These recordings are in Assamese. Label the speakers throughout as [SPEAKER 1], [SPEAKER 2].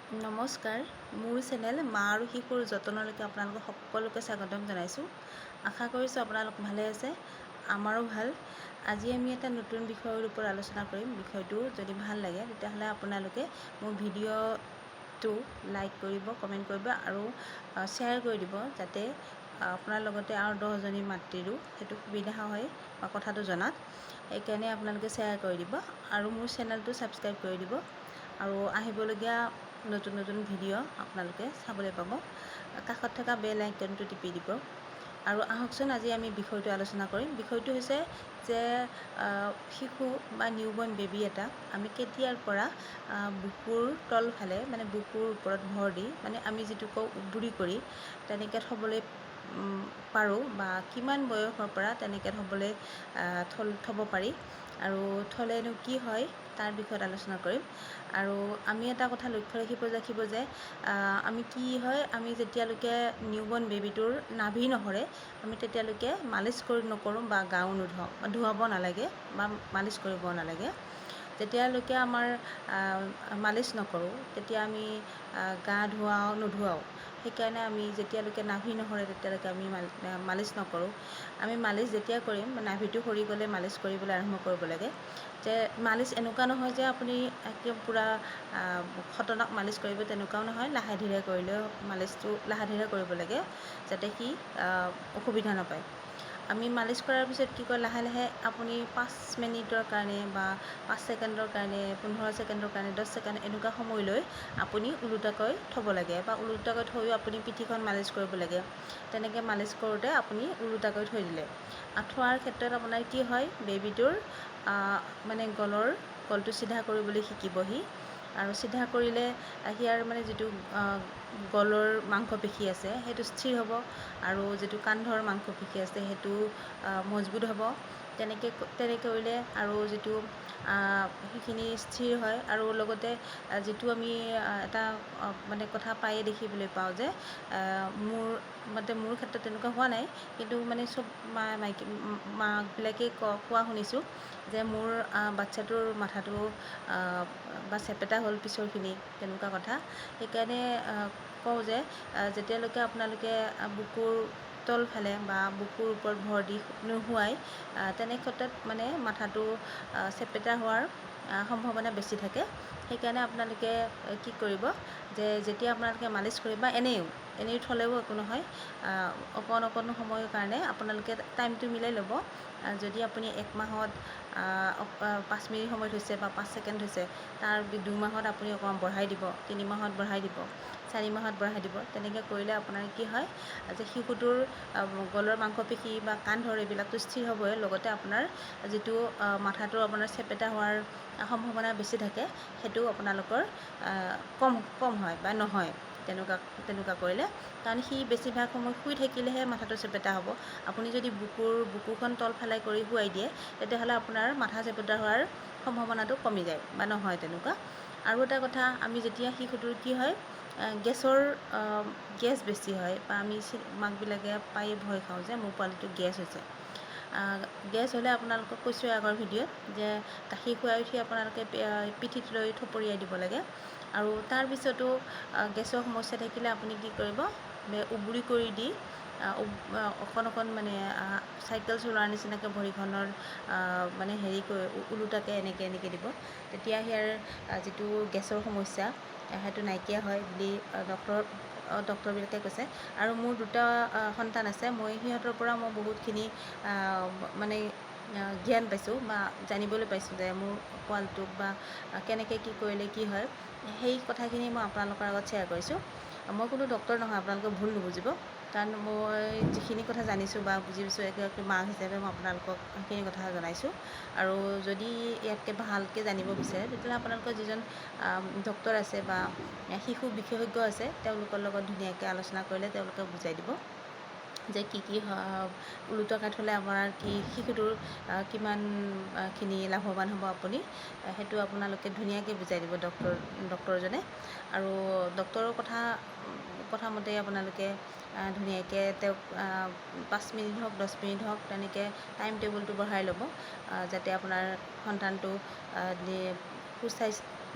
[SPEAKER 1] নমস্কাৰ, মোৰ চেনেল মা আৰু শিশুৰ যতনলৈকে আপোনালোকক সকলোকে স্বাগতম জনাইছোঁ। আশা কৰিছোঁ আপোনালোক ভালে আছে, আমাৰো ভাল। আজি আমি এটা নতুন বিষয়ৰ ওপৰত আলোচনা কৰিম। বিষয়টো যদি ভাল লাগে তেতিয়াহ'লে আপোনালোকে মোৰ ভিডিঅ'টো লাইক কৰিব, কমেণ্ট কৰিব আৰু শ্বেয়াৰ কৰি দিব, যাতে আপোনাৰ লগতে আৰু 10জনী মাতৃৰো সেইটো সুবিধা হয় বা কথাটো জনাত। সেইকাৰণে আপোনালোকে শ্বেয়াৰ কৰি দিব আৰু মোৰ চেনেলটো ছাবস্ক্ৰাইব কৰি দিব আৰু আহিবলগীয়া নতুন নতুন ভিডিঅ' আপোনালোকে চাবলৈ পাব। কাষত থকা বেল আইকনটো টিপি দিব। আৰু আহকচোন আজি আমি বিষয়টো আলোচনা কৰিম। বিষয়টো হৈছে যে শিশু বা নিউবৰ্ণ বেবী এটা আমি কেতিয়াৰ পৰা বুকুৰ তলফালে মানে বুকুৰ ওপৰত ভৰ দি মানে আমি যিটো কওঁ উবুৰি কৰি তেনেকৈ থ'বলৈ পাৰোঁ বা কিমান বয়সৰ পৰা তেনেকৈ থ'ব পাৰি আৰু থ'লেনো কি হয় তাৰ বিষয়ত আলোচনা কৰিম। আৰু আমি এটা কথা লক্ষ্য ৰাখিব যে আমি কি হয়, আমি যেতিয়ালৈকে নিউবৰ্ণ বেবীটোৰ নাভি নসৰে আমি তেতিয়ালৈকে মালিচ নকৰোঁ বা গাও ধুৱাব নালাগে বা মালিচ কৰিব নালাগে। যেতিয়ালৈকে আমাৰ মালিচ নকৰোঁ তেতিয়া আমি গা নুধুৱাওঁ। সেইকাৰণে আমি যেতিয়ালৈকে নাভি নসৰে তেতিয়ালৈকে আমি মালিচ নকৰোঁ। আমি মালিচ যেতিয়া কৰিম নাভিটো সৰি গ'লে মালিচ কৰিবলৈ আৰম্ভ কৰিব লাগে। যে মালিচ এনেকুৱা নহয় যে আপুনি একদম পূৰা খতৰনাক মালিচ কৰিব, তেনেকুৱাও নহয়। লাহে ধীৰে কৰিলেও মালিচটো লাহে ধীৰে কৰিব লাগে, যাতে সি অসুবিধা নাপায়। আমি মালিচ কৰাৰ পিছত কি কয়, লাহে লাহে আপুনি 5 মিনিটৰ কাৰণে বা 5 ছেকেণ্ডৰ কাৰণে, 15 ছেকেণ্ডৰ কাৰণে, 10 ছেকেণ্ড এনেকুৱা সময় লৈ আপুনি ওলোটাকৈ থ'ব লাগে বা ওলোটাকৈ থৈও আপুনি পিঠিখন মালিচ কৰিব লাগে। তেনেকৈ মালিচ কৰোঁতে আপুনি ওলোটাকৈ থৈ দিলে থোৱাৰ ক্ষেত্ৰত আপোনাৰ কি হয়, বেবীটোৰ মানে গলটো চিধা কৰিবলৈ শিকিবহি। আৰু চিধা কৰিলে সিয়াৰ মানে যিটো গলৰ মাংসপেশী আছে সেইটো স্থিৰ হ'ব আৰু যিটো কান্ধৰ মাংসপেশী আছে সেইটো মজবুত হ'ব। তেনেকৈ কৰিলে আৰু যিটো সেইখিনি স্থিৰ হয়। আৰু লগতে যিটো আমি এটা মানে কথা পায়ে দেখিবলৈ পাওঁ যে মোৰ ক্ষেত্ৰত তেনেকুৱা হোৱা নাই, কিন্তু মানে চব মাকবিলাকেই কোৱা শুনিছোঁ যে মোৰ বাচ্ছাটোৰ মাথাটো বা চেপেটা হ'ল পিছৰখিনি, তেনেকুৱা কথা। সেইকাৰণে কওঁ যে যেতিয়ালৈকে আপোনালোকে বুকুৰ তলফালে বা বুকুৰ ওপৰত ভৰ দি নুশুৱাই তেনে ক্ষেত্ৰত মানে মাথাটো চেপেটা হোৱাৰ সম্ভাৱনা বেছি থাকে। সেইকাৰণে আপোনালোকে কি কৰিব, যে যেতিয়া আপোনালোকে মালিচ কৰিব বা এনেই থ'লেও একো নহয়, অকণ সময়ৰ কাৰণে আপোনালোকে টাইমটো মিলাই ল'ব। যদি আপুনি 1 মাহত 5 মিনিট সময় থৈছে বা 5 ছেকেণ্ড হৈছে, তাৰ 2 মাহত আপুনি অকণমান বঢ়াই দিব, 3 মাহত বঢ়াই দিব, 4 মাহত বঢ়াই দিব। তেনেকৈ কৰিলে আপোনাৰ কি হয় যে শিশুটোৰ গলৰ মাংসপেশী বা কান্ধৰ এইবিলাকটো স্থিৰ হ'বই, লগতে আপোনাৰ যিটো মাথাটো আপোনাৰ চেপেটা হোৱাৰ সম্ভাৱনা বেছি থাকে সেইটো আপোনালোকৰ কম হয় বা নহয়। তেনেকুৱা কৰিলে, কাৰণ সি বেছিভাগ সময় শুই থাকিলেহে মাথাটো চেপেটা হ'ব। আপুনি যদি বুকুখন তলফালে কৰি শুৱাই দিয়ে তেতিয়াহ'লে আপোনাৰ মাথা চেপেটা হোৱাৰ সম্ভাৱনাটো কমি যায় বা নহয় তেনেকুৱা। আৰু এটা কথা, আমি যেতিয়া শিশুটোৰ কি হয় গেছ বেছি হয় বা আমি মাকবিলাকে পায়ে ভয় খাওঁ যে মোৰ পোৱালিটো গেছ হৈছে। গেছ হ'লে আপোনালোকক কৈছোঁ আগৰ ভিডিঅ'ত যে গাখীৰ খুৱাই উঠি আপোনালোকে পিঠিত লৈ থপৰিয়াই দিব লাগে। আৰু তাৰপিছতো গেছৰ সমস্যা থাকিলে আপুনি কি কৰিব, উবুৰি কৰি দি অকণ মানে চাইকেল চলোৱাৰ নিচিনাকৈ ভৰিখনৰ মানে হেৰি কৰি ওলোটাকৈ এনেকৈ দিব। তেতিয়া ইয়াৰ যিটো গেছৰ সমস্যা সেইটো নাইকিয়া হয় বুলি ডক্তৰবিলাকে কৈছে। আৰু মোৰ 2টা সন্তান আছে, মই সিহঁতৰ পৰা মই বহুতখিনি মানে জ্ঞান পাইছোঁ বা জানিবলৈ পাইছোঁ যে মোৰ পোৱালিটোক বা কেনেকৈ কি কৰিলে কি হয়, সেই কথাখিনি মই আপোনালোকৰ আগত শ্বেয়াৰ কৰিছোঁ। মই কোনো ডক্তৰ নহয়, আপোনালোকে ভুল নুবুজিব, কাৰণ মই যিখিনি কথা জানিছোঁ বা বুজি পাইছোঁ এগৰাকী মাক হিচাপে মই আপোনালোকক সেইখিনি কথা জনাইছোঁ। আৰু যদি ইয়াতকৈ ভালকৈ জানিব বিচাৰে তেতিয়াহ'লে আপোনালোকৰ যিজন ডক্তৰ আছে বা শিশু বিশেষজ্ঞ আছে তেওঁলোকৰ লগত ধুনীয়াকৈ আলোচনা কৰিলে তেওঁলোকে বুজাই দিব যে কি ওলোটাকৈ থ'লে আপোনাৰ শিশুটোৰ কিমানখিনি লাভৱান হ'ব আপুনি, সেইটো আপোনালোকে ধুনীয়াকৈ বুজাই দিব ডক্তৰজনে। আৰু ডক্তৰৰ কথা মতে আপোনালোকে ধুনীয়াকৈ তেওঁক 5 মিনিট হওক 10 মিনিট হওক তেনেকৈ টাইম টেবুলটো বঢ়াই ল'ব, যাতে আপোনাৰ সন্তানটো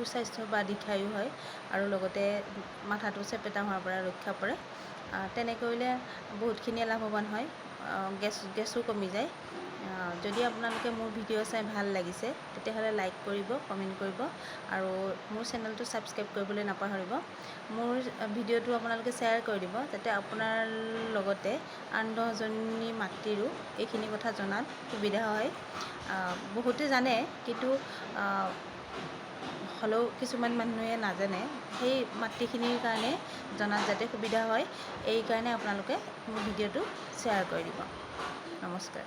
[SPEAKER 1] সুস্বাস্থ্য বা দীৰ্ঘায়ু হয় আৰু লগতে মাথাটো চেপেটা হোৱাৰ পৰা ৰক্ষা পৰে। তেনে কৰিলে বহুতখিনিয়ে লাভৱান হয়, গেছো কমি যায়। যদি আপোনালোকে মোৰ ভিডিঅ' চাই ভাল লাগিছে তেতিয়াহ'লে লাইক কৰিব, কমেণ্ট কৰিব আৰু মোৰ চেনেলটো ছাবস্ক্ৰাইব কৰিবলৈ নাপাহৰিব। মোৰ ভিডিঅ'টো আপোনালোকে শ্বেয়াৰ কৰি দিব যাতে আপোনাৰ লগতে আন 10জনী মাতৃৰো এইখিনি কথা জনাত সুবিধা হয়। বহুতে জানে কিন্তু হ'লেও কিছুমান মানুহে নাজানে, সেই মাতৃখিনিৰ কাৰণে জনাত যাতে সুবিধা হয় এই কাৰণে আপোনালোকে মোৰ ভিডিঅ'টো শ্বেয়াৰ কৰি দিব। নমস্কাৰ।